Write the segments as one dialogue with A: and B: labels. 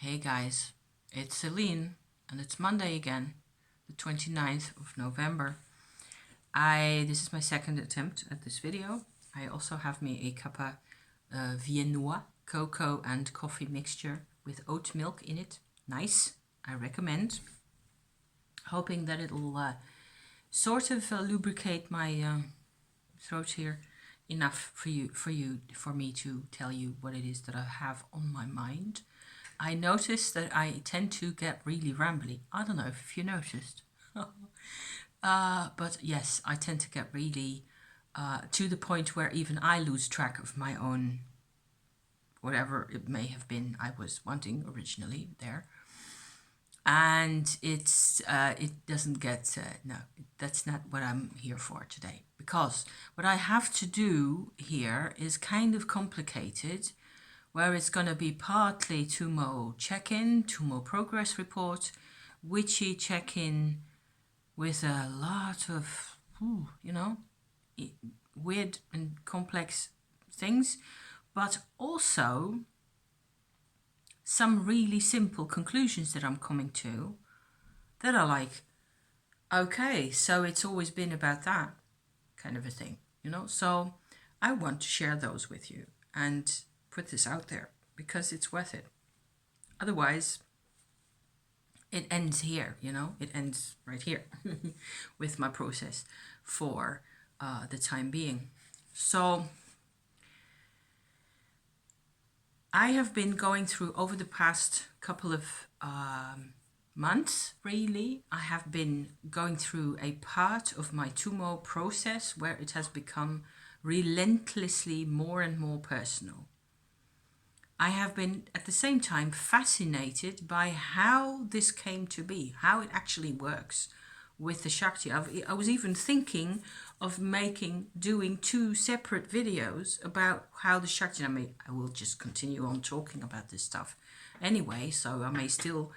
A: Hey guys, it's Celine and it's Monday again, the 29th of November. This is my second attempt at this video. I also have me a cuppa viennois, cocoa and coffee mixture with oat milk in it. Nice, I recommend. Hoping that it'll sort of lubricate my throat here enough for me to tell you what it is that I have on my mind. I noticed that I tend to get really rambly. I don't know if you noticed. But yes, I tend to get really to the point where even I lose track of my own, whatever it may have been I was wanting originally there. And it doesn't get, no, that's not what I'm here for today. Because what I have to do here is kind of complicated, where it's going to be partly Tummo check-in, Tummo progress report, witchy check-in with a lot of, weird and complex things, but also some really simple conclusions that I'm coming to that are like, okay, so it's always been about that kind of a thing, So I want to share those with you and put this out there because it's worth it. Otherwise, it ends here, it ends right here with my process for the time being. So I have been going through, over the past couple of months, really, I have been going through a part of my Tummo process where it has become relentlessly more and more personal. I have been at the same time fascinated by how this came to be, how it actually works with the Shakti. I was even thinking of doing two separate videos about how the Shakti, I will just continue on talking about this stuff anyway, so I may still,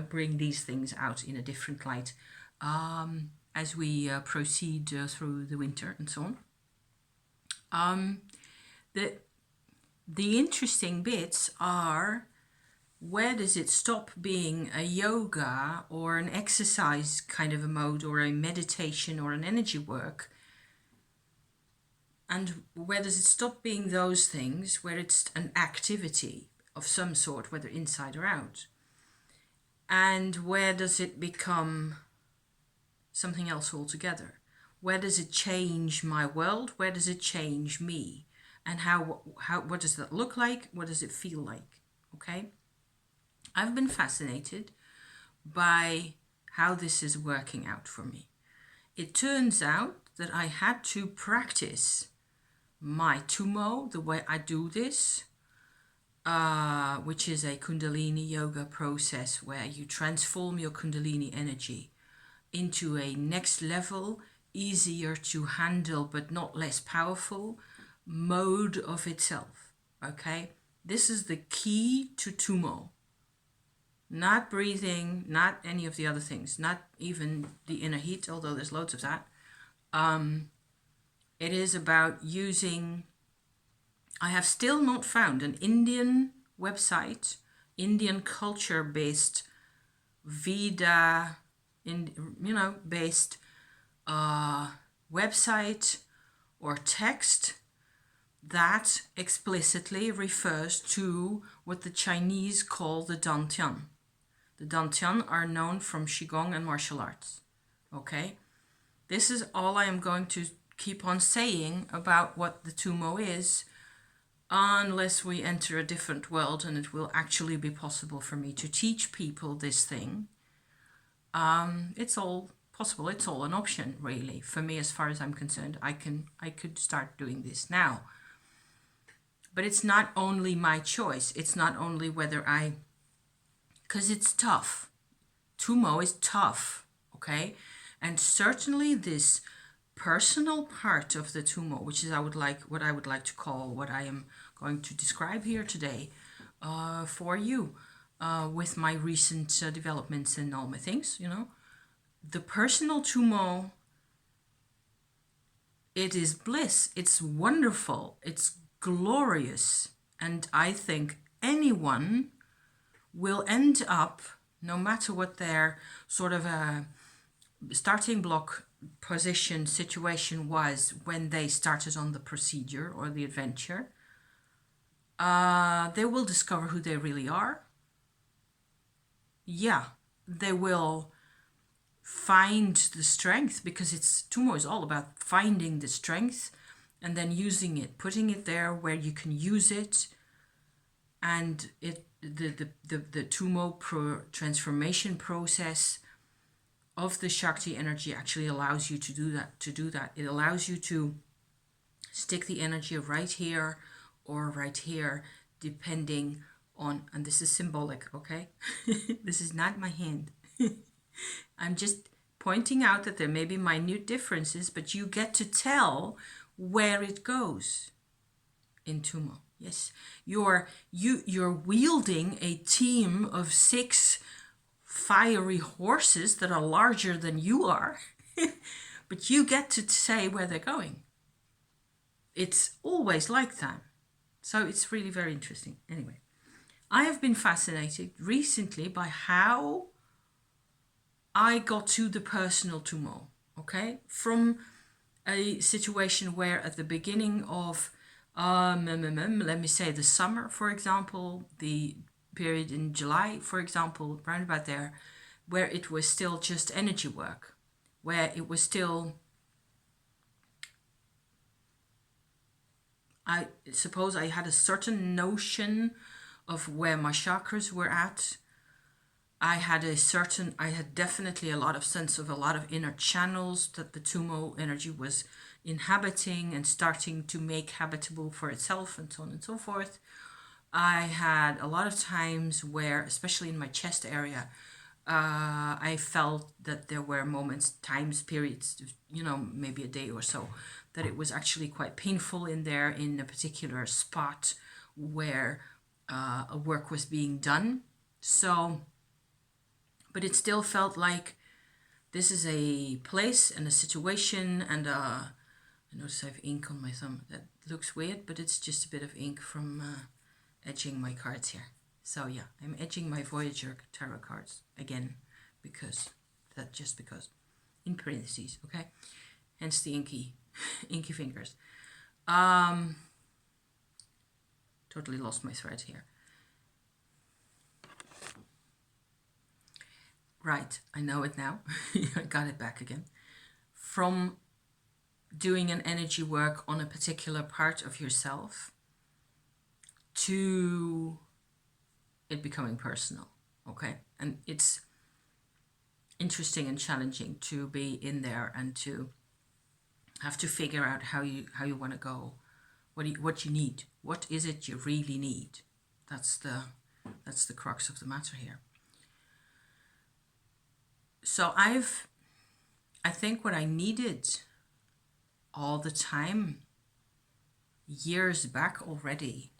A: bring these things out in a different light as we proceed through the winter and so on. The interesting bits are, where does it stop being a yoga or an exercise kind of a mode or a meditation or an energy work? And where does it stop being those things, where it's an activity of some sort, whether inside or out? And where does it become something else altogether? Where does it change my world? Where does it change me? And what does that look like? What does it feel like? Okay? I've been fascinated by how this is working out for me. It turns out that I had to practice my Tummo, the way I do this, which is a Kundalini yoga process where you transform your Kundalini energy into a next level, easier to handle but not less powerful mode of itself. Okay, this is the key to Tummo. Not breathing, not any of the other things, not even the inner heat, although there's loads of that. It is about using, I have still not found an Indian website, Indian culture-based Veda, based website or text that explicitly refers to what the Chinese call the Dantian. The Dantian are known from Qigong and martial arts. Okay? This is all I am going to keep on saying about what the Tummo is, unless we enter a different world and it will actually be possible for me to teach people this thing. It's all possible. It's all an option, really. For me, as far as I'm concerned, I could start doing this now. But it's not only my choice. It's not only whether because it's tough. Tummo is tough, okay? And certainly this personal part of the Tummo, which is what I would like to call, what I am going to describe here today for you with my recent developments and all my things, The personal Tummo, it is bliss. It's wonderful. It's glorious. And I think anyone will end up, no matter what their sort of a starting block position situation was when they started on the procedure or the adventure, they will discover who they really are. Yeah, they will find the strength, because Tummo is all about finding the strength and then using it, putting it there where you can use it. And the Tummo transformation process of the Shakti energy actually allows you to do that. It allows you to stick the energy right here or right here, depending on, and this is symbolic, okay? This is not my hand. I'm just pointing out that there may be minute differences, but you get to tell where it goes in Tummo. Yes, you're wielding a team of 6 fiery horses that are larger than you are, but you get to say where they're going. It's always like that. So it's really very interesting. Anyway, I have been fascinated recently by how I got to the personal Tummo, okay? From a situation where at the beginning of, let me say the summer, for example, the period in July, for example, around about there, where it was still just energy work, where it was still, I suppose I had a certain notion of where my chakras were at. I had definitely a lot of sense of a lot of inner channels that the Tummo energy was inhabiting and starting to make habitable for itself, and so on and so forth. I had a lot of times where, especially in my chest area, I felt that there were moments, times, periods, maybe a day or so, that it was actually quite painful in there in a particular spot where a work was being done. So, but it still felt like this is a place and a situation, and I notice I have ink on my thumb. That looks weird, but it's just a bit of ink from edging my cards here. So yeah, I'm edging my Voyager tarot cards again, because in parentheses, okay? Hence the inky fingers. Totally lost my thread here. Right, I know it now. I got it back again. From doing an energy work on a particular part of yourself to it becoming personal, okay? And it's interesting and challenging to be in there and to have to figure out how you want to go, what you need, what is it you really need. That's the crux of the matter here. So I think what I needed all the time, years back already,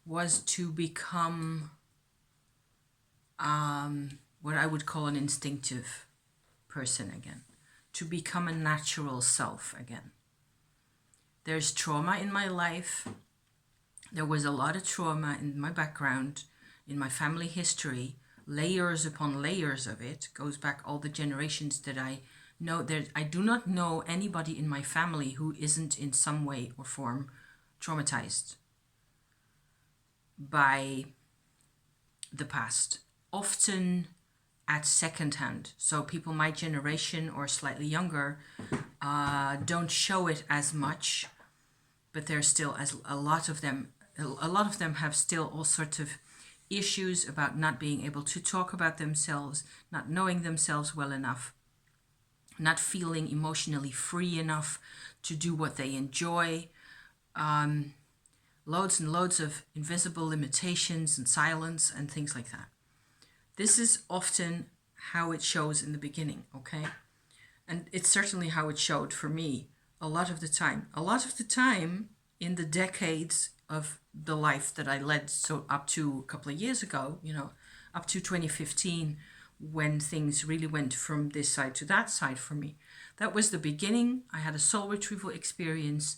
A: was to become what I would call an instinctive person again, to become a natural self again. There's trauma in my life. There was a lot of trauma in my background, in my family history, layers upon layers of it. Goes back all the generations that I know. I do not know anybody in my family who isn't in some way or form traumatized by the past, often at second hand. So people my generation or slightly younger don't show it as much, but there's still a lot of them have still all sorts of issues about not being able to talk about themselves, not knowing themselves well enough, not feeling emotionally free enough to do what they enjoy. Loads and loads of invisible limitations and silence and things like that. This is often how it shows in the beginning, okay? And it's certainly how it showed for me a lot of the time. A lot of the time in the decades of the life that I led, so up to a couple of years ago, up to 2015, when things really went from this side to that side for me. That was the beginning. I had a soul retrieval experience.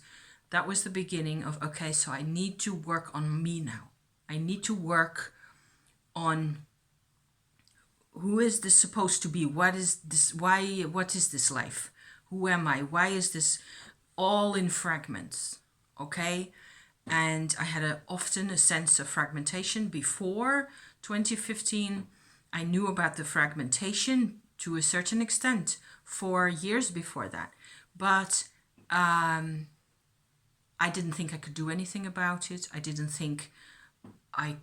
A: That was the beginning of, okay, so I need to work on me now. I need to work on who is this supposed to be? What is this? Why? What is this life? Who am I? Why is this all in fragments? Okay. And I had often a sense of fragmentation before 2015. I knew about the fragmentation to a certain extent for years before that. But I didn't think I could do anything about it. I didn't think I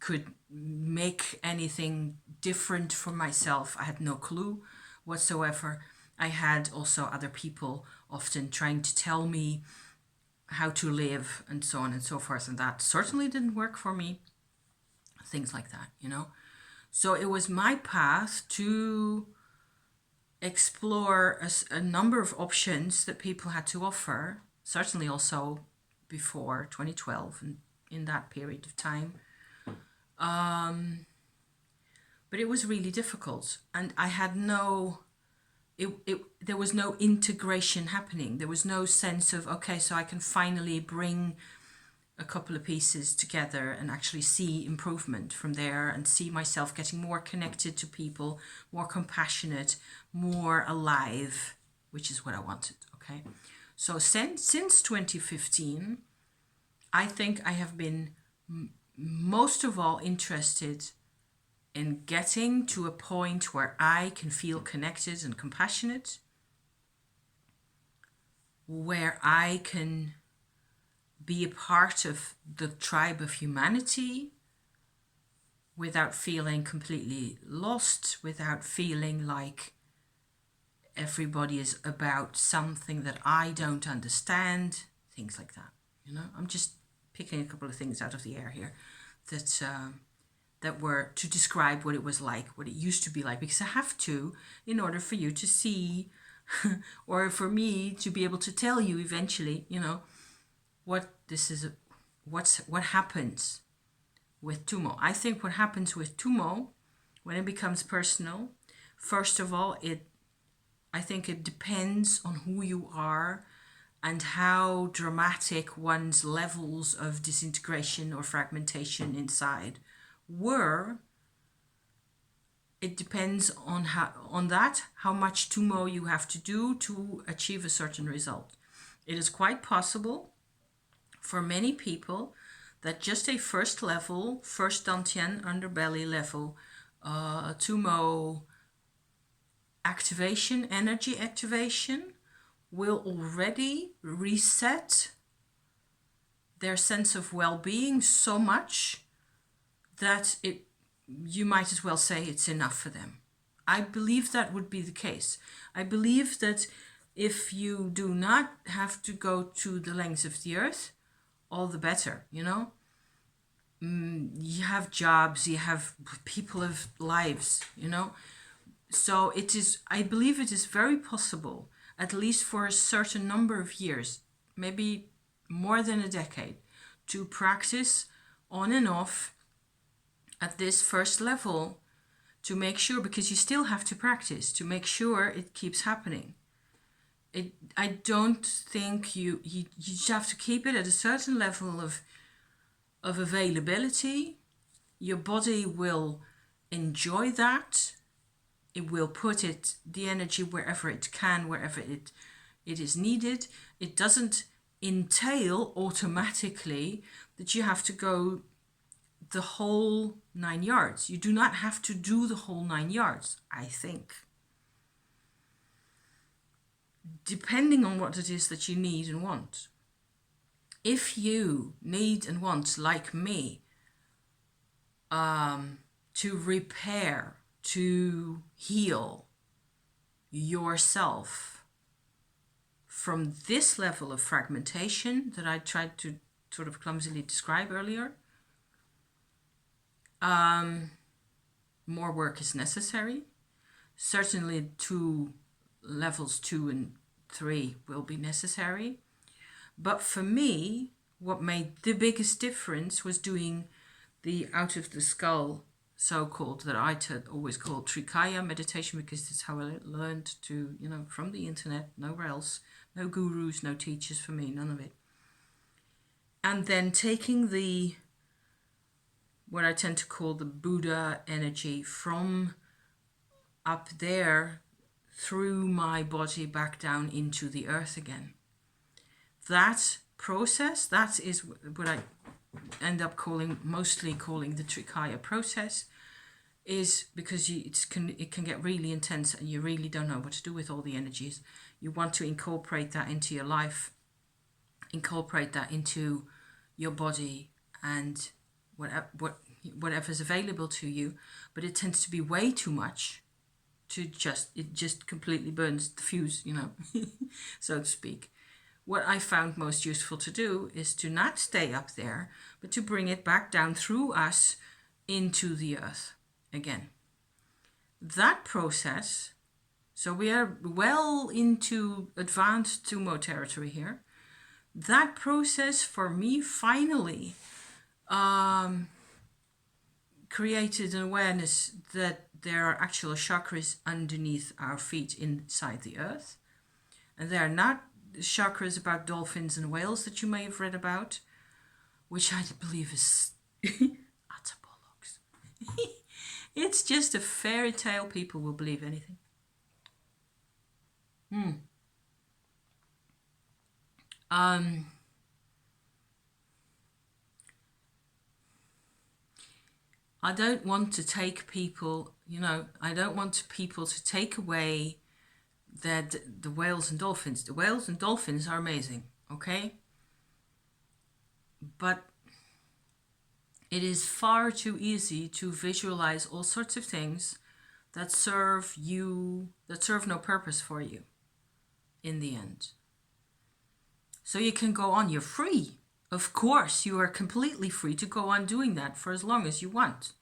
A: could make anything different for myself. I had no clue whatsoever. I had also other people often trying to tell me how to live and so on and so forth, and that certainly didn't work for me. Things like that, you know. So it was my path to explore a number of options that people had to offer, certainly also before 2012 and in that period of time. But it was really difficult, and I had there was no integration happening. There was no sense of, okay, so I can finally bring a couple of pieces together and actually see improvement from there and see myself getting more connected to people, more compassionate, more alive, which is what I wanted. Okay. So since 2015, I think I have been most of all interested in getting to a point where I can feel connected and compassionate, where I can be a part of the tribe of humanity without feeling completely lost, without feeling like everybody is about something that I don't understand, things like that. You know, I'm just picking a couple of things out of the air here that were to describe what it was like, what it used to be like, because I have to, in order for you to see, or for me to be able to tell you eventually, you know, what this is, what happens with Tummo. I think what happens with Tummo when it becomes personal, first of all, I think it depends on who you are and how dramatic one's levels of disintegration or fragmentation inside were. It depends on how much Tummo you have to do to achieve a certain result. It is quite possible for many people that just a first Dantian underbelly level Tummo activation, energy activation, will already reset their sense of well-being so much that you might as well say it's enough for them. I believe that would be the case. I believe that if you do not have to go to the lengths of the earth, all the better, you know? You have jobs, you have people have lives, you know? So I believe it is very possible, at least for a certain number of years, maybe more than a decade, to practice on and off at this first level to make sure, because you still have to practice to make sure it keeps happening. I don't think you just have to keep it at a certain level of availability. Your body will enjoy that. It will put the energy wherever it can, wherever it is needed. It doesn't entail automatically that you have to go the whole 9 yards. You do not have to do the whole 9 yards, I think. Depending on what it is that you need and want. If you need and want, like me, to repair, to heal yourself from this level of fragmentation that I tried to sort of clumsily describe earlier, more work is necessary. Certainly levels 2 and 3 will be necessary. But for me, what made the biggest difference was doing the out of the skull, so-called, that I always called Trikaya meditation, because that's how I learned to, you know, from the internet, nowhere else, no gurus, no teachers for me, none of it. And then taking what I tend to call the Buddha energy from up there through my body back down into the earth again. That process, that is what I end up mostly calling the Trikaya process, is because it can get really intense and you really don't know what to do with all the energies. You want to incorporate that into your life, incorporate that into your body and whatever's available to you, but it tends to be way too much it just completely burns the fuse, so to speak. What I found most useful to do is to not stay up there, but to bring it back down through us into the earth again. That process, so we are well into advanced Tummo territory here. That process for me finally created an awareness that there are actual chakras underneath our feet inside the earth. And they are not chakras about dolphins and whales that you may have read about, which I believe is utter bollocks. It's just a fairy tale. People will believe anything. I don't want to take people, I don't want people to take away the whales and dolphins. The whales and dolphins are amazing, okay? But it is far too easy to visualize all sorts of things that serve no purpose for you in the end. So you can go on, you're free. Of course, you are completely free to go on doing that for as long as you want.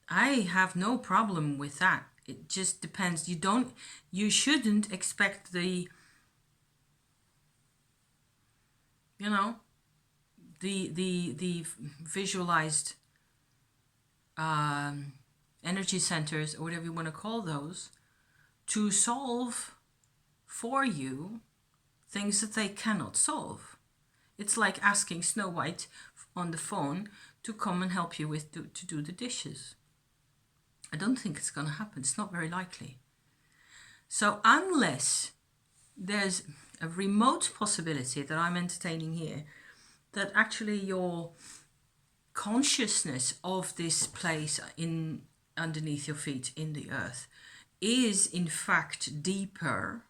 A: I have no problem with that. It just depends. You shouldn't expect the visualized energy centers, or whatever you want to call those, to solve for you things that they cannot solve. It's like asking Snow White on the phone to come and help you to do the dishes. I don't think it's going to happen. It's not very likely. So unless there's a remote possibility that I'm entertaining here, that actually your consciousness of this place underneath your feet in the earth is in fact deeper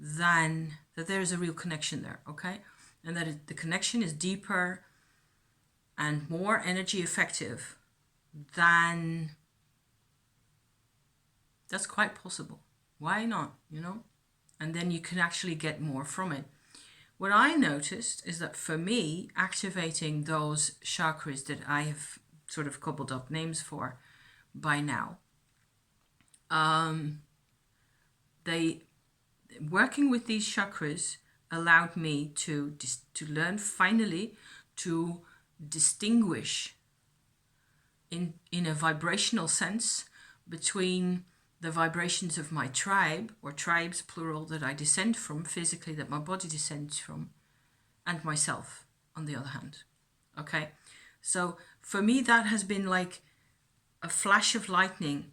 A: than that, there is a real connection there, okay? And that the connection is deeper and more energy effective than... That's quite possible. Why not, And then you can actually get more from it. What I noticed is that for me, activating those chakras that I have sort of cobbled up names for by now, working with these chakras allowed me to learn finally to distinguish in a vibrational sense between the vibrations of my tribe, or tribes plural, that I descend from physically, that my body descends from, and myself on the other hand. Okay, so for me that has been like a flash of lightning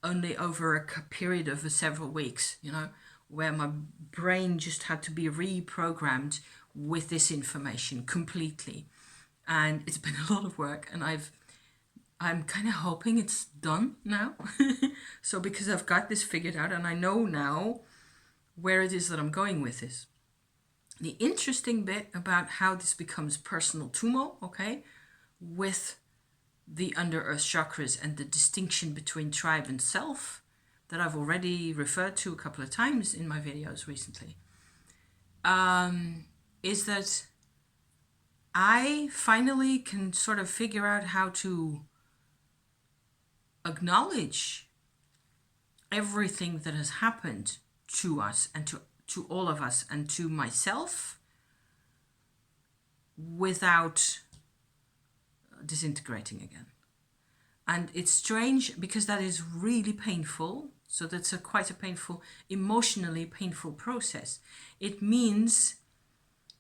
A: only over a period of several weeks, where my brain just had to be reprogrammed with this information completely. And it's been a lot of work, and I'm kind of hoping it's done now. So because I've got this figured out and I know now where it is that I'm going with this. The interesting bit about how this becomes personal Tummo, okay, with the under-earth chakras and the distinction between tribe and self that I've already referred to a couple of times in my videos recently, is that I finally can sort of figure out how to acknowledge everything that has happened to us and to all of us and to myself without disintegrating again. And it's strange because that is really painful. So that's quite a painful, emotionally painful process. It means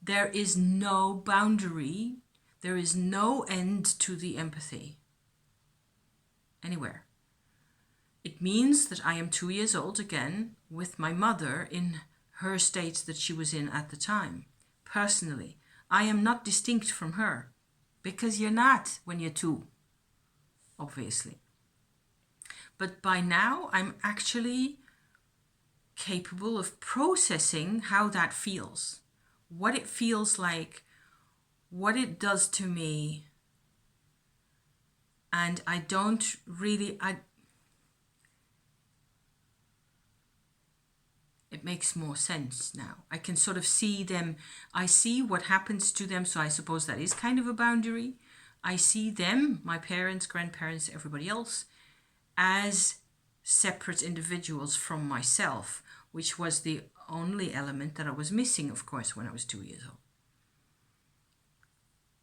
A: there is no boundary. There is no end to the empathy anywhere. It means that I am 2 years old again with my mother in her state that she was in at the time. Personally, I am not distinct from her, because you're not when you're 2, obviously. But by now, I'm actually capable of processing how that feels, what it feels like, what it does to me. And I don't really, it makes more sense now. I can sort of see them. I see what happens to them. So I suppose that is kind of a boundary. I see them, my parents, grandparents, everybody else, as separate individuals from myself, which was the only element that I was missing, of course, when I was 2 years old.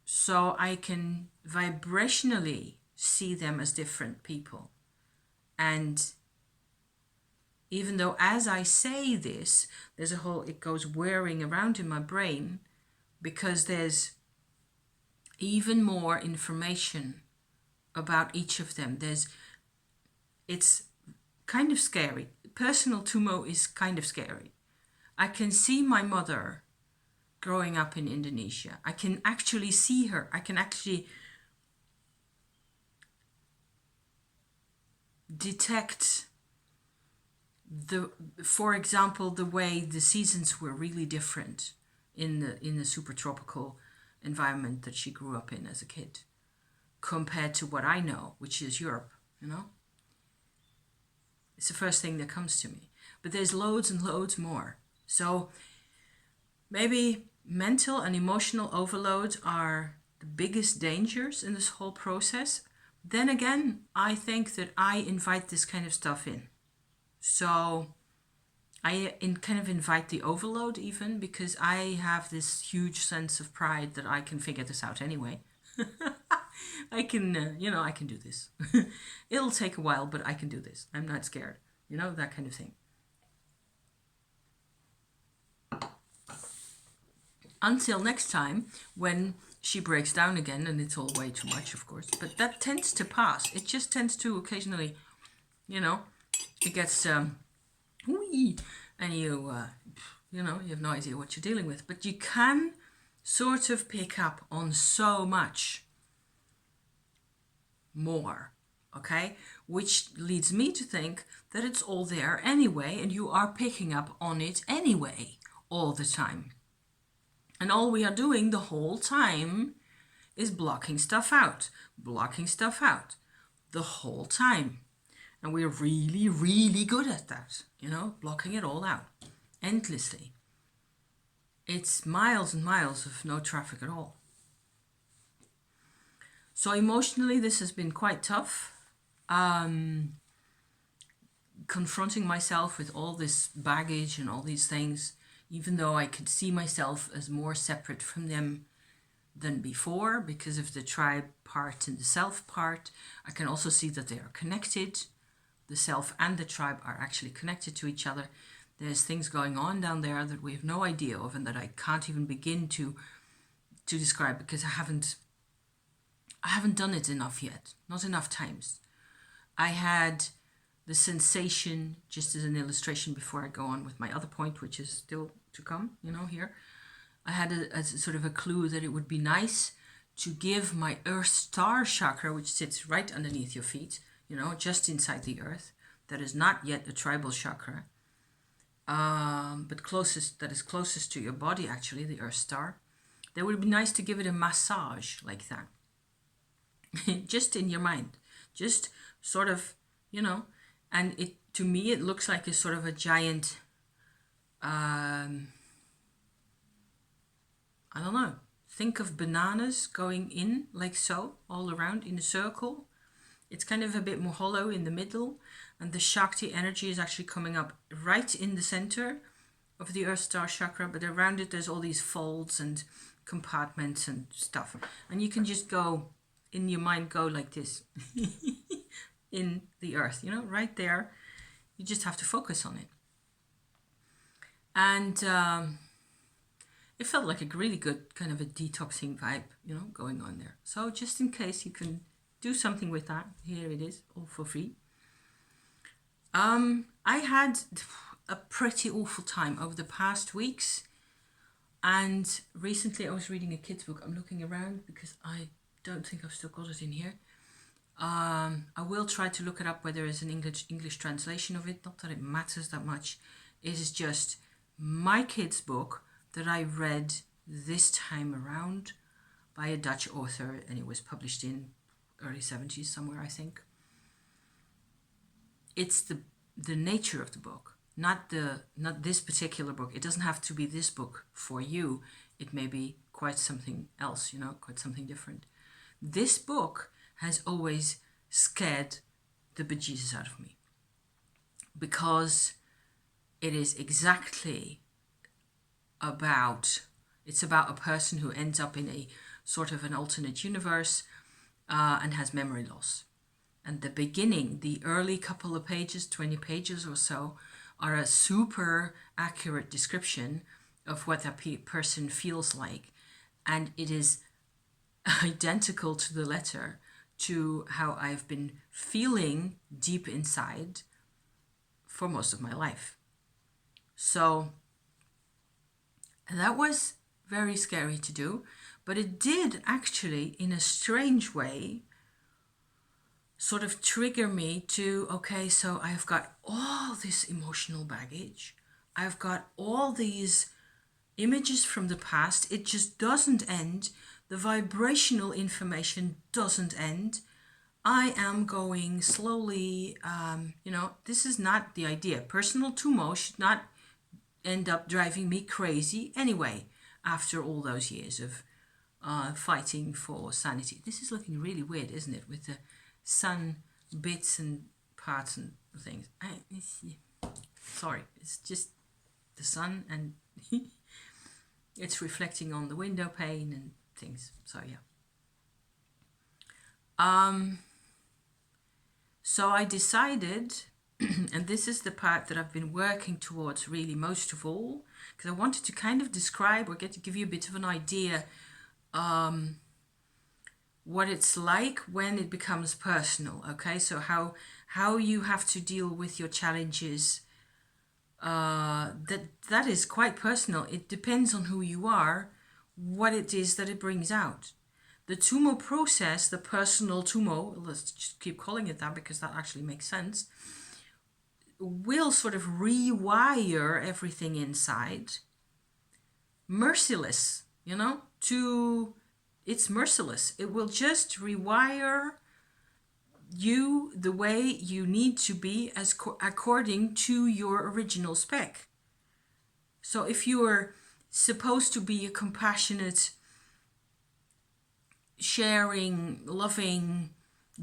A: So I can vibrationally see them as different people. And even though as I say this, there's a whole, it goes whirring around in my brain, because there's even more information about each of them. It's kind of scary. Personal Tummo is kind of scary. I can see my mother growing up in Indonesia. I can actually see her. I can actually detect for example, the way the seasons were really different in the super tropical environment that she grew up in as a kid, compared to what I know, which is Europe, It's the first thing that comes to me. But there's loads and loads more. So maybe mental and emotional overload are the biggest dangers in this whole process. Then again, I think that I invite this kind of stuff in. So I kind of invite the overload even, because I have this huge sense of pride that I can figure this out anyway. I can, I can do this. It'll take a while, but I can do this. I'm not scared. That kind of thing. Until next time, when she breaks down again, and it's all way too much, of course. But that tends to pass. It just tends to occasionally, it gets, whee, and you have no idea what you're dealing with. But you can sort of pick up on so much more, okay? Which leads me to think that it's all there anyway, and you are picking up on it anyway, all the time. And all we are doing the whole time is blocking stuff out, the whole time. And we're really, really good at that, blocking it all out endlessly. It's miles and miles of no traffic at all. So emotionally, this has been quite tough. Confronting myself with all this baggage and all these things, even though I could see myself as more separate from them than before because of the tribe part and the self part. I can also see that they are connected. The self and the tribe are actually connected to each other. There's things going on down there that we have no idea of and that I can't even begin to describe, because I haven't done it enough yet, not enough times. I had the sensation, just as an illustration before I go on with my other point, which is still to come, here. I had a sort of a clue that it would be nice to give my Earth Star chakra, which sits right underneath your feet, just inside the earth, that is not yet a tribal chakra, but that is closest to your body, actually, the Earth Star. That would be nice to give it a massage like that. Just in your mind, just sort of, and to me it looks like a sort of a giant, I don't know, think of bananas going in like so, all around in a circle. It's kind of a bit more hollow in the middle, and the Shakti energy is actually coming up right in the center of the Earth Star chakra, but around it there's all these folds and compartments and stuff. And you can just go, in your mind, go like this in the earth, right there. You just have to focus on it. And it felt like a really good kind of a detoxing vibe, going on there. So just in case you can do something with that, here it is, all for free. I had a pretty awful time over the past weeks, and recently I was reading a kid's book. I'm looking around because I don't think I've still got it in here. I will try to look it up whether there's an English translation of it. Not that it matters that much. It is just my kid's book that I read this time around by a Dutch author, and it was published in early 70s somewhere, I think. It's the nature of the book, not this particular book. It doesn't have to be this book for you. It may be quite something else, quite something different. This book has always scared the bejesus out of me, because it is exactly it's about a person who ends up in a sort of an alternate universe and has memory loss. And the beginning, the early couple of pages, 20 pages or so, are a super accurate description of what that person feels like. And it is identical to the letter to how I've been feeling deep inside for most of my life. So that was very scary to do, but it did actually, in a strange way, sort of trigger me to, okay, so I've got all this emotional baggage. I've got all these images from the past. It just doesn't end. The vibrational information doesn't end. I am going slowly, this is not the idea. Personal Tummo should not end up driving me crazy anyway, after all those years of fighting for sanity. This is looking really weird, isn't it? With the sun bits and parts and things. Sorry, it's just the sun, and it's reflecting on the window pane and things. So yeah. So I decided, and this is the part that I've been working towards really most of all, because I wanted to kind of describe or give you a bit of an idea what it's like when it becomes personal. Okay, so how you have to deal with your challenges. That is quite personal. It depends on who you are, what it is that it brings out. The Tummo process, the personal Tummo, let's just keep calling it that because that actually makes sense, will sort of rewire everything inside. Merciless, it's merciless. It will just rewire you the way you need to be according to your original spec. So if you are supposed to be a compassionate, sharing, loving,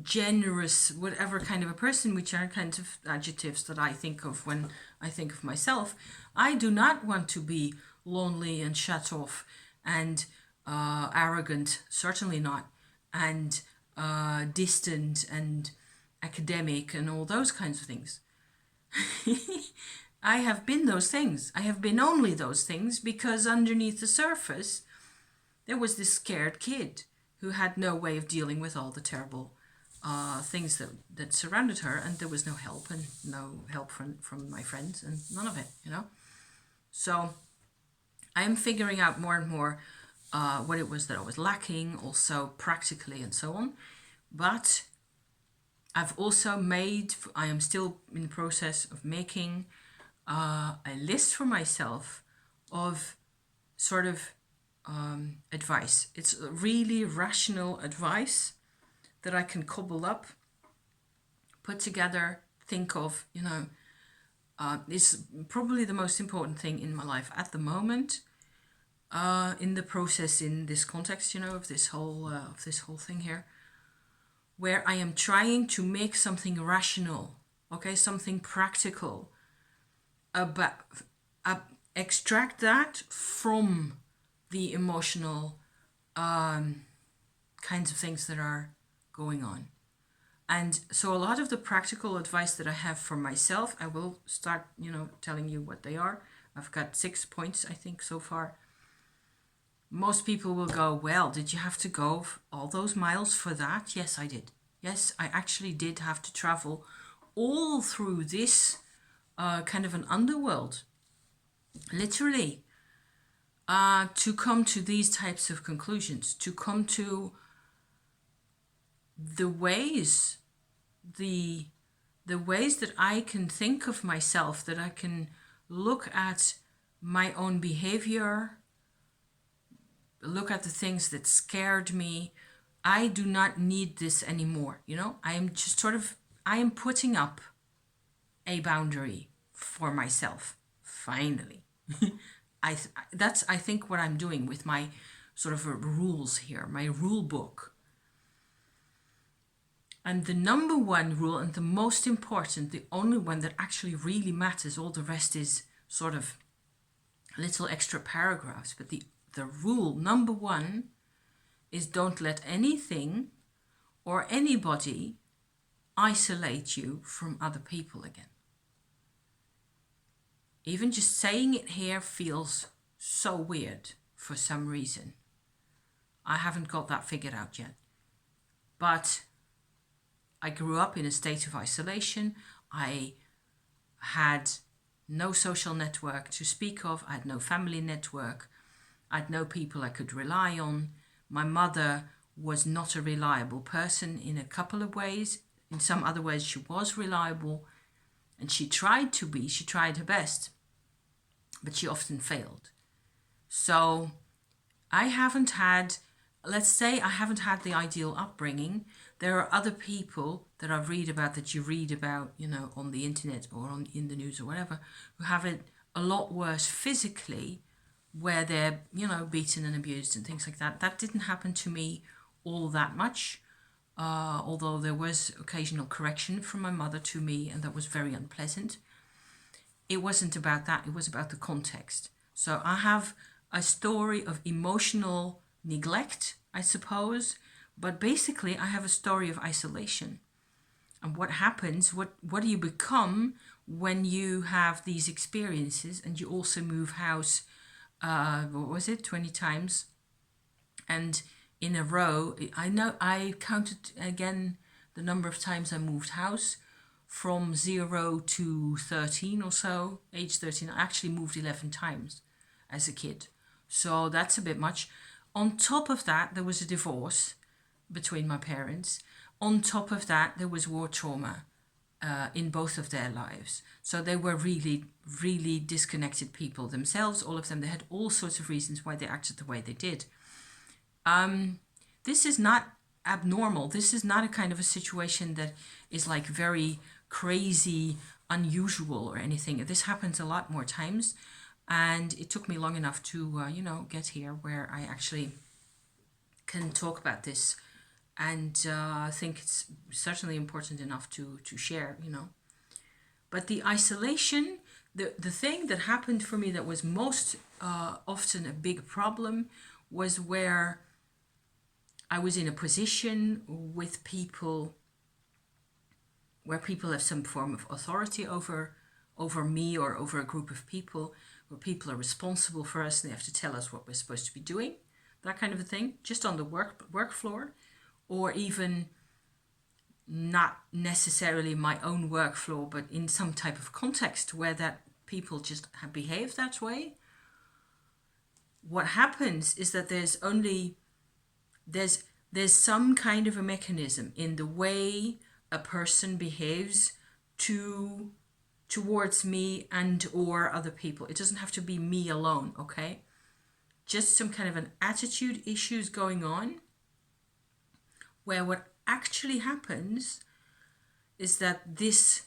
A: generous, whatever kind of a person, which are kinds of adjectives that I think of when I think of myself, I do not want to be lonely and shut off and arrogant, certainly not, and distant and academic and all those kinds of things. I have been those things. I have been only those things because underneath the surface there was this scared kid who had no way of dealing with all the terrible things that surrounded her, and there was no help from my friends and none of it, So I am figuring out more and more what it was that I was lacking, also practically and so on. But I've also I am still in the process of making a list for myself of sort of advice. It's really rational advice that I can cobble up, put together, think of, is probably the most important thing in my life at the moment. In the process, in this context, of this whole thing here, where I am trying to make something rational, okay, something practical, extract that from the emotional kinds of things that are going on. And so a lot of the practical advice that I have for myself, I will start, telling you what they are. I've got 6 points, I think, so far. Most people will go, well, did you have to go all those miles for that? Yes, I did. Yes, I actually did have to travel all through this kind of an underworld, literally, to come to these types of conclusions, to come to the ways, the ways that I can think of myself, that I can look at my own behavior, look at the things that scared me. I do not need this anymore. I am just I am putting up a boundary for myself. Finally. That's, I think, what I'm doing with my sort of rules here, my rule book. And the number one rule, and the most important, the only one that actually really matters, all the rest is sort of little extra paragraphs, but the rule number one is don't let anything or anybody isolate you from other people again. Even just saying it here feels so weird for some reason. I haven't got that figured out yet. But I grew up in a state of isolation. I had no social network to speak of. I had no family network. I had no people I could rely on. My mother was not a reliable person in a couple of ways. In some other ways, she was reliable, and she tried to be. She tried her best, but she often failed. So I haven't had, let's say I haven't had the ideal upbringing. There are other people that I read about, that you read about, on the internet or in the news or whatever, who have it a lot worse physically, where they're, beaten and abused and things like that. That didn't happen to me all that much, although there was occasional correction from my mother to me, and that was very unpleasant. It wasn't about that, it was about the context. So I have a story of emotional neglect, I suppose, but basically I have a story of isolation. And what happens, what do you become when you have these experiences and you also move house, 20 times? And in a row, I know I counted again the number of times I moved house from 0 to 13 or so. Age 13, I actually moved 11 times as a kid. So that's a bit much. On top of that, there was a divorce between my parents. On top of that, there was war trauma in both of their lives. So they were really, really disconnected people themselves, all of them. They had all sorts of reasons why they acted the way they did. This is not abnormal. This is not a kind of a situation that is like very crazy, unusual or anything. This happens a lot more times. And it took me long enough to, get here where I actually can talk about this. And I think it's certainly important enough to share, But the isolation, the thing that happened for me that was most often a big problem was where I was in a position with people where people have some form of authority over me or over a group of people, where people are responsible for us and they have to tell us what we're supposed to be doing, that kind of a thing, just on the work floor, or even not necessarily my own work floor, but in some type of context where that people just behave that way. What happens is that there's some kind of a mechanism in the way a person behaves towards me and or other people. It doesn't have to be me alone, okay? Just some kind of an attitude issues going on, where what actually happens is that this,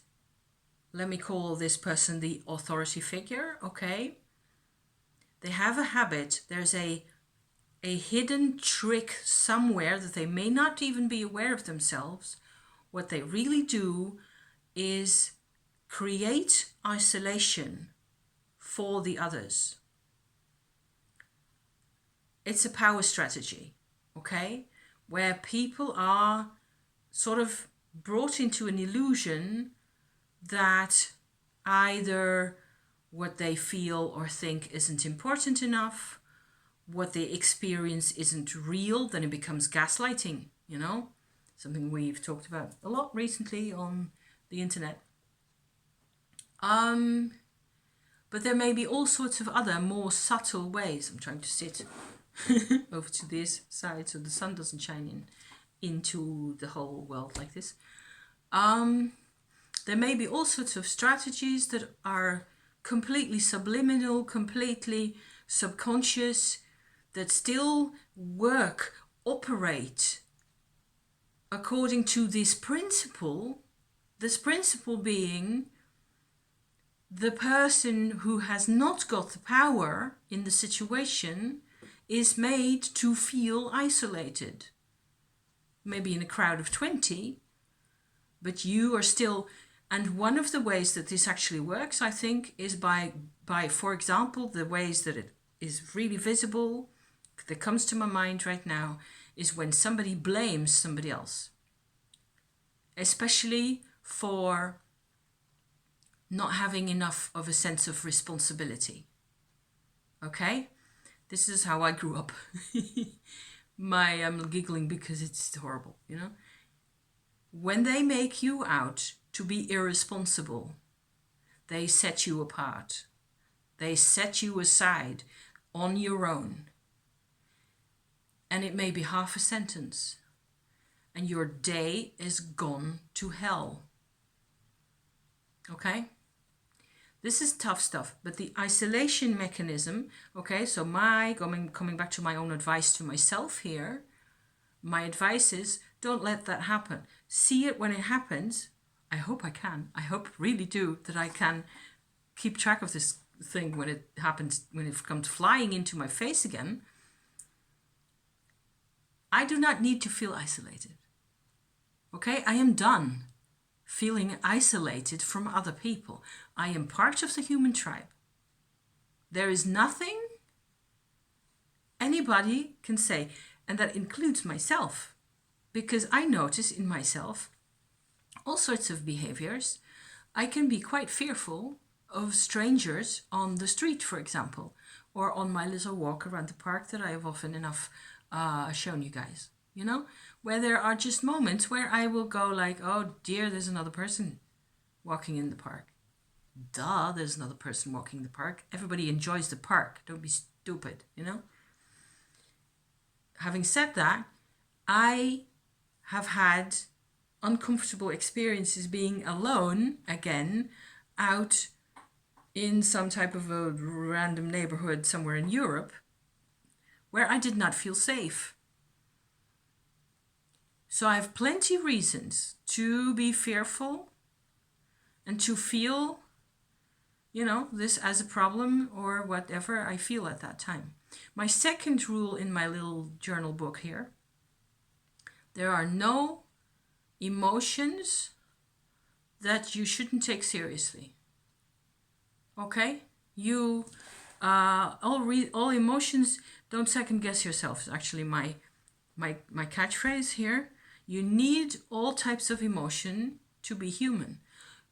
A: let me call this person the authority figure, okay? They have a habit, there's a hidden trick somewhere that they may not even be aware of themselves. What they really do is create isolation for the others. It's a power strategy, okay? Where people are sort of brought into an illusion that either what they feel or think isn't important enough, what they experience isn't real, then it becomes gaslighting, you know? Something we've talked about a lot recently on the internet. But there may be all sorts of other more subtle ways. I'm trying to sit over to this side so the sun doesn't shine into the whole world like this. There may be all sorts of strategies that are completely subliminal, completely subconscious, that still work, operate according to this principle being the person who has not got the power in the situation is made to feel isolated. Maybe in a crowd of 20, but you are still, and one of the ways that this actually works, I think, is by for example, the ways that it is really visible, that comes to my mind right now, is when somebody blames somebody else. Especially for not having enough of a sense of responsibility. Okay? This is how I grew up. I'm giggling because it's horrible, you know? When they make you out to be irresponsible, they set you apart. They set you aside on your own. And it may be half a sentence. And your day is gone to hell. Okay? This is tough stuff, but the isolation mechanism, okay, so coming back to my own advice to myself here, my advice is don't let that happen. See it when it happens. I hope I can. I hope really do that I can keep track of this thing when it happens, when it comes flying into my face again. I do not need to feel isolated. Okay, I am done feeling isolated from other people. I am part of the human tribe. There is nothing anybody can say, and that includes myself, because I notice in myself all sorts of behaviors. I can be quite fearful of strangers on the street, for example, or on my little walk around the park that I have often enough shown you guys, you know, where there are just moments where I will go like, oh dear, there's another person walking in the park. Duh, there's another person walking the park. Everybody enjoys the park. Don't be stupid, you know? Having said that, I have had uncomfortable experiences being alone again out in some type of a random neighborhood somewhere in Europe where I did not feel safe. So I have plenty of reasons to be fearful and to feel, you know, this as a problem or whatever I feel at that time. My second rule in my little journal book here, there are no emotions that you shouldn't take seriously. Okay? You, all emotions, don't second guess yourself. It's actually my catchphrase here. You need all types of emotion to be human.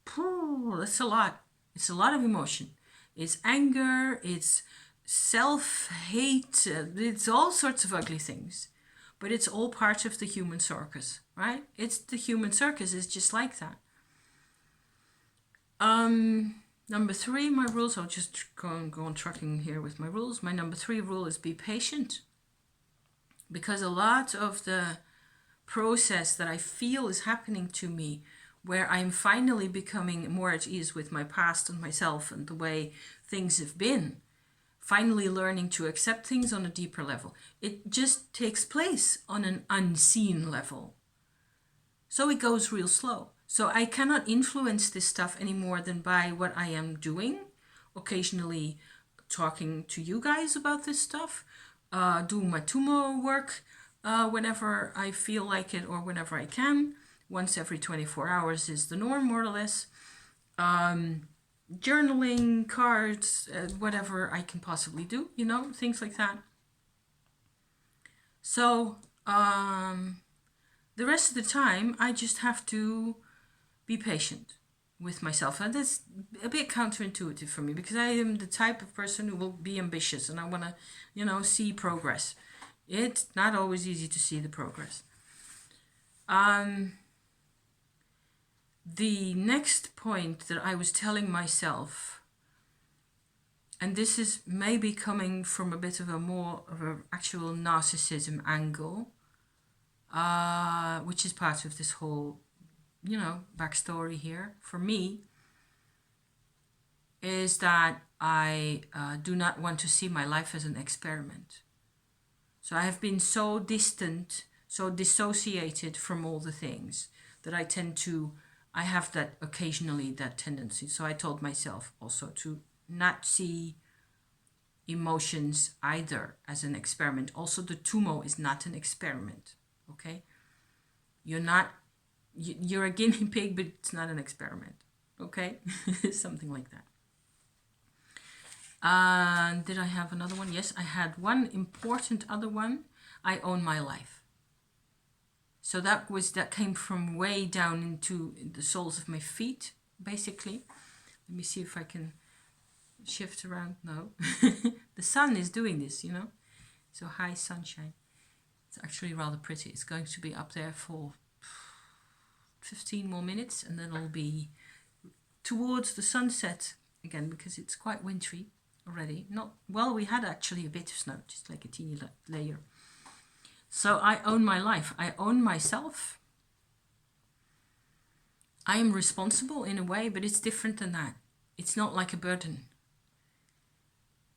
A: That's a lot. It's a lot of emotion. It's anger, it's self-hate, it's all sorts of ugly things. But it's all part of the human circus, right? It's the human circus is just like that. Number 3, my rules, I'll just go on trucking here with my rules. My number 3 rule is be patient. Because a lot of the process that I feel is happening to me, where I'm finally becoming more at ease with my past and myself and the way things have been, finally learning to accept things on a deeper level. It just takes place on an unseen level. So it goes real slow. So I cannot influence this stuff any more than by what I am doing, occasionally talking to you guys about this stuff, doing my Tummo work whenever I feel like it or whenever I can. Once every 24 hours is the norm, more or less. Journaling, cards, whatever I can possibly do, you know, things like that. So the rest of the time, I just have to be patient. with myself. And that's a bit counterintuitive for me because I am the type of person who will be ambitious and I want to, see progress. It's not always easy to see the progress. The next point that I was telling myself, and this is maybe coming from a bit of a more of an actual narcissism angle, which is part of this whole, backstory here for me, is that I do not want to see my life as an experiment. So I have been so distant, so dissociated from all the things that I have that occasionally, that tendency. So I told myself also to not see emotions either as an experiment. Also, the Tummo is not an experiment, okay? You're a guinea pig, but it's not an experiment, okay? Something like that. Did I have another one? Yes, I had one important other one. I own my life. So that came from way down into the soles of my feet, basically. Let me see if I can shift around. No. The sun is doing this, So high sunshine. It's actually rather pretty. It's going to be up there for 15 more minutes and then it'll be towards the sunset again because it's quite wintry already. We had actually a bit of snow, just like a teeny layer. So I own my life. I own myself. I am responsible in a way, but it's different than that. It's not like a burden.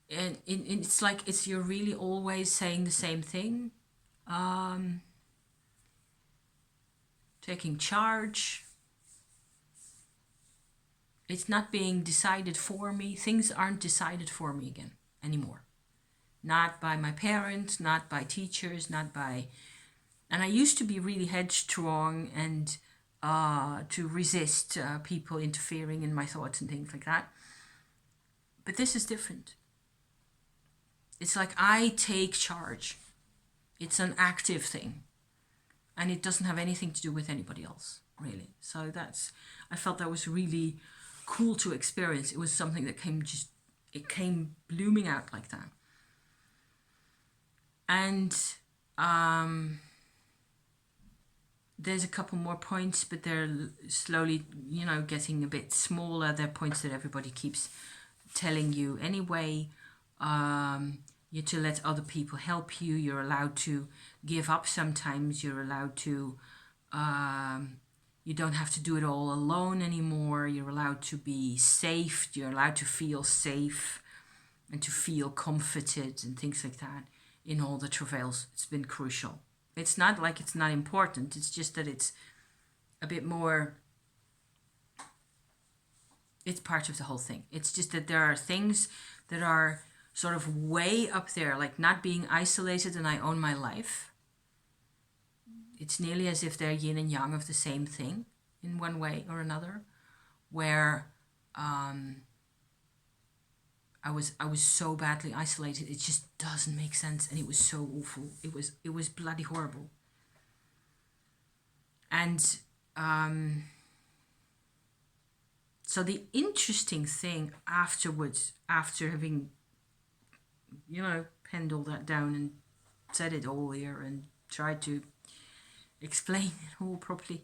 A: And it's like you're really always saying the same thing. Taking charge. It's not being decided for me. Things aren't decided for me again anymore. Not by my parents, not by teachers, not by... And I used to be really headstrong and to resist people interfering in my thoughts and things like that. But this is different. It's like I take charge. It's an active thing. And it doesn't have anything to do with anybody else, really. So I felt that was really cool to experience. It was something that came blooming out like that. And there's a couple more points, but they're slowly, getting a bit smaller. They're points that everybody keeps telling you anyway. You're to let other people help you. You're allowed to give up sometimes. You're allowed to... you don't have to do it all alone anymore. You're allowed to be safe. You're allowed to feel safe and to feel comforted and things like that. In all the travails, it's been crucial. It's not like it's not important. It's just that it's a bit more... It's part of the whole thing. It's just that there are things that are sort of way up there, like not being isolated and I own my life. It's nearly as if they're yin and yang of the same thing in one way or another, where I was so badly isolated. It just doesn't make sense, and it was so awful. It was bloody horrible. And so the interesting thing afterwards, after having penned all that down and said it all here and tried to explain it all properly.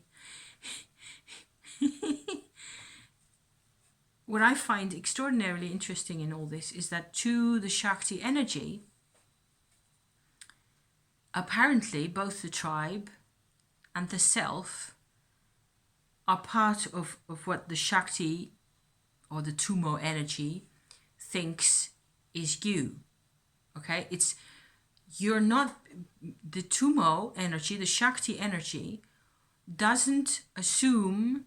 A: What I find extraordinarily interesting in all this is that to the Shakti energy, apparently both the tribe and the self are part of what the Shakti or the Tummo energy thinks is you. Okay, you're not... The Tummo energy, the Shakti energy, doesn't assume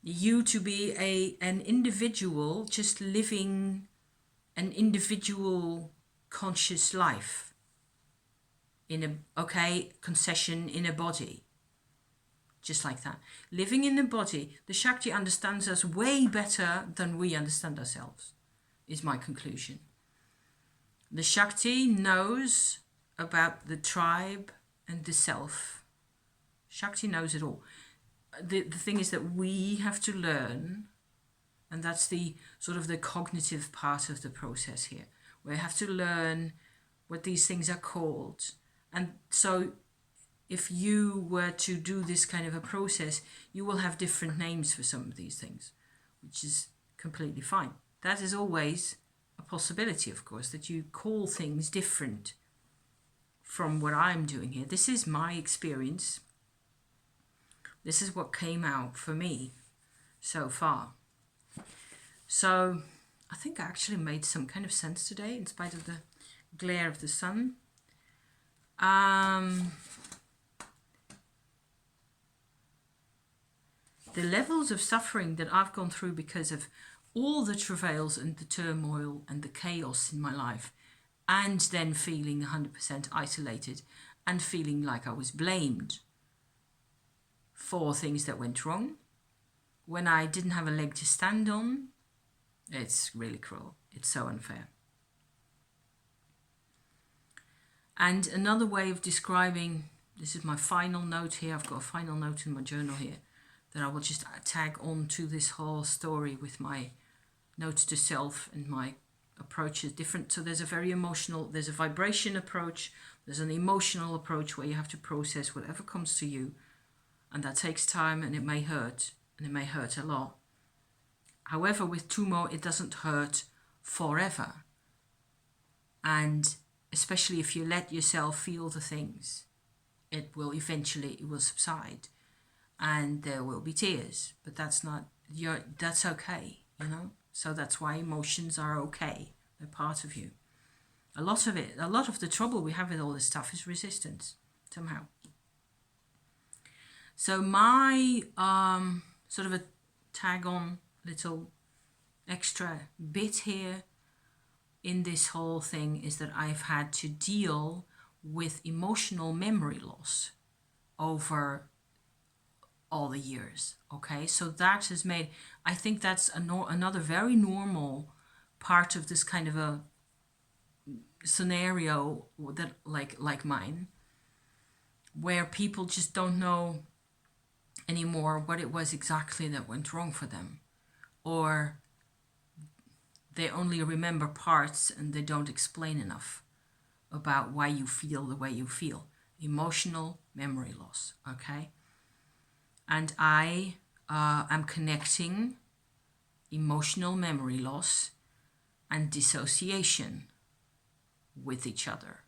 A: you to be an individual just living an individual conscious life in concession in a body, just like that, living in a body. The Shakti understands us way better than we understand ourselves, is my conclusion. The Shakti knows about the tribe and the self. Shakti knows it all. the thing is that we have to learn, and that's the sort of the cognitive part of the process here. We have to learn what these things are called. And so if you were to do this kind of a process, you will have different names for some of these things, which is completely fine. That is always a possibility, of course, that you call things different from what I'm doing here. This is my experience. This is what came out for me so far. So I think I actually made some kind of sense today in spite of the glare of the sun. The levels of suffering that I've gone through because of all the travails and the turmoil and the chaos in my life, and then feeling 100% isolated and feeling like I was blamed for things that went wrong when I didn't have a leg to stand on. It's really cruel. It's so unfair. And another way of describing, this is my final note here, I've got a final note in my journal here that I will just tag on to this whole story with my notes to self, and my approach is different. So there's a very emotional, there's a vibration approach, there's an emotional approach where you have to process whatever comes to you, and that takes time, and it may hurt, and it may hurt a lot. However, with Tummo, it doesn't hurt forever. And especially if you let yourself feel the things, it will subside, and there will be tears, but that's okay, you know? So that's why emotions are okay. They're part of you. A lot of the trouble we have with all this stuff is resistance, somehow. So my sort of a tag on little extra bit here in this whole thing is that I've had to deal with emotional memory loss over all the years. Okay, so that has made, I think that's another very normal part of this kind of a scenario that like mine, where people just don't know anymore what it was exactly that went wrong for them, or they only remember parts and they don't explain enough about why you feel the way you feel. Emotional memory loss, okay? And I am connecting emotional memory loss and dissociation with each other.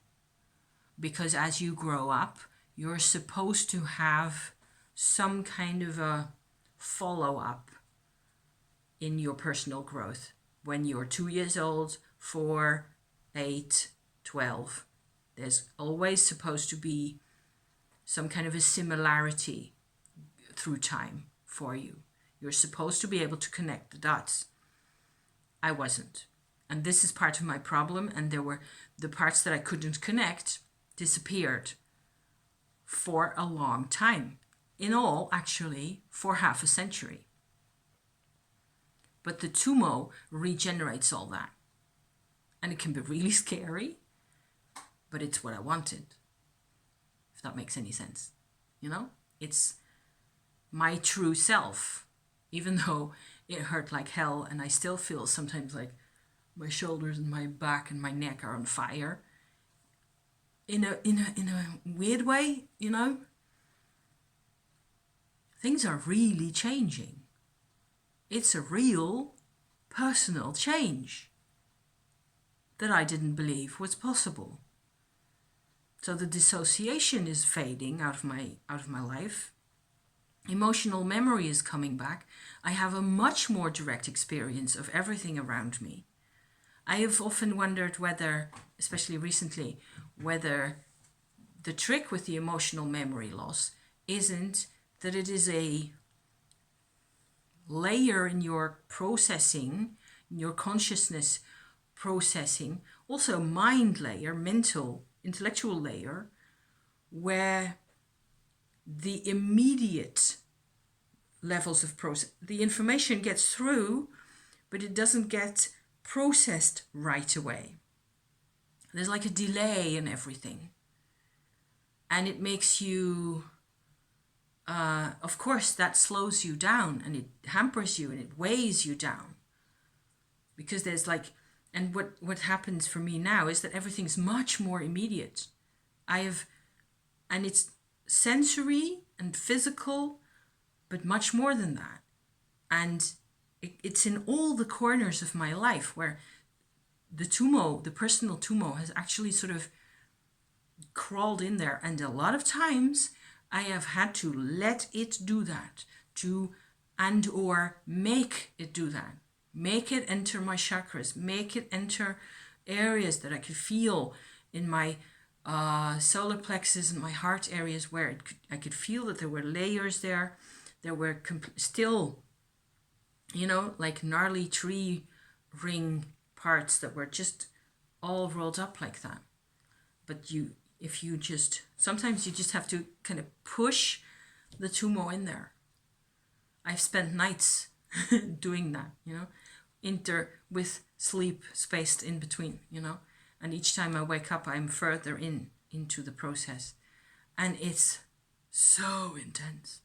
A: Because as you grow up, you're supposed to have some kind of a follow-up in your personal growth. When you're 2 years old, 4, 8, 12, there's always supposed to be some kind of a similarity through time for you. You're supposed to be able to connect the dots. I wasn't. And this is part of my problem. And there were the parts that I couldn't connect disappeared for a long time. In all, actually, for half a century. But the Tummo regenerates all that. And it can be really scary, but it's what I wanted. If that makes any sense. You know? It's my true self. Even though it hurt like hell, and I still feel sometimes like my shoulders and my back and my neck are on fire. In a weird way, you know? Things are really changing. It's a real personal change that I didn't believe was possible. So the dissociation is fading out of my life. Emotional memory is coming back. I have a much more direct experience of everything around me. I have often wondered whether, especially recently, whether the trick with the emotional memory loss isn't that it is a layer in your processing, in your consciousness processing, also mind layer, mental, intellectual layer, where the immediate levels of process, the information gets through, but it doesn't get processed right away. There's like a delay in everything. And it makes you of course, that slows you down and it hampers you and it weighs you down. Because there's like, and what happens for me now is that everything's much more immediate. And it's sensory and physical, but much more than that. And it's in all the corners of my life where the Tummo, the personal Tummo, has actually sort of crawled in there. And a lot of times I have had to let it do that, or make it do that. Make it enter my chakras, make it enter areas that I could feel in my solar plexus and my heart areas where I could feel that there were layers there. There were still, like gnarly tree ring parts that were just all rolled up like that. But sometimes you just have to kind of push the Tummo in there. I've spent nights doing that, with sleep spaced in between, and each time I wake up, I'm further into the process. And it's so intense.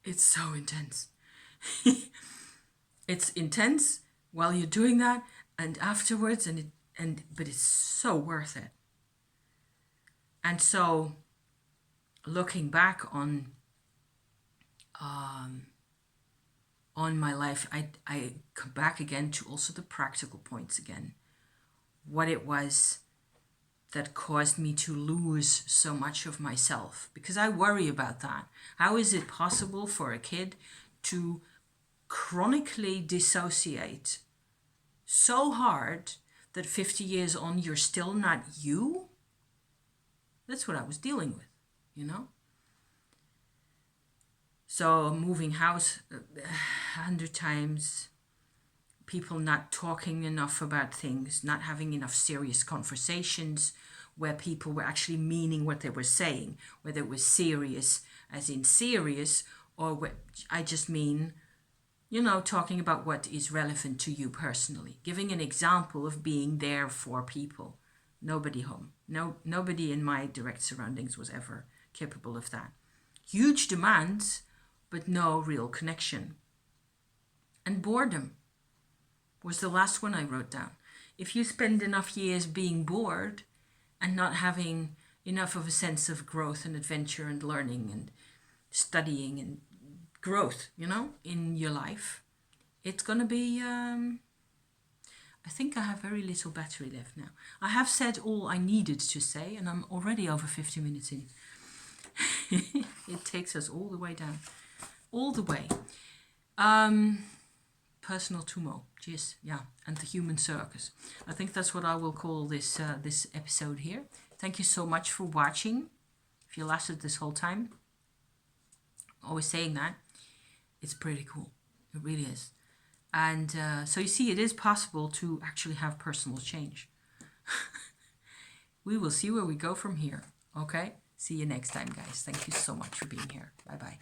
A: It's so intense. It's intense while you're doing that and afterwards, but it's so worth it. And so looking back on my life, I come back again to also the practical points again. What it was that caused me to lose so much of myself. Because I worry about that. How is it possible for a kid to chronically dissociate so hard that 50 years on you're still not you? That's what I was dealing with, So moving house 100 times, people not talking enough about things, not having enough serious conversations where people were actually meaning what they were saying, whether it was serious as in serious, or what I just mean, talking about what is relevant to you personally, giving an example of being there for people. Nobody home. Nobody in my direct surroundings was ever capable of that. Huge demands, but no real connection. And boredom was the last one I wrote down. If you spend enough years being bored and not having enough of a sense of growth and adventure and learning and studying and growth, in your life, it's going to be... I think I have very little battery left now. I have said all I needed to say, and I'm already over 50 minutes in. It takes us all the way down. All the way. Personal Tummo, yes, yeah, and the human circus. I think that's what I will call this episode here. Thank you so much for watching. If you lasted this whole time, always saying that, it's pretty cool. It really is. And so you see, it is possible to actually have personal change. We will see where we go from here. Okay? See you next time, guys. Thank you so much for being here. Bye-bye.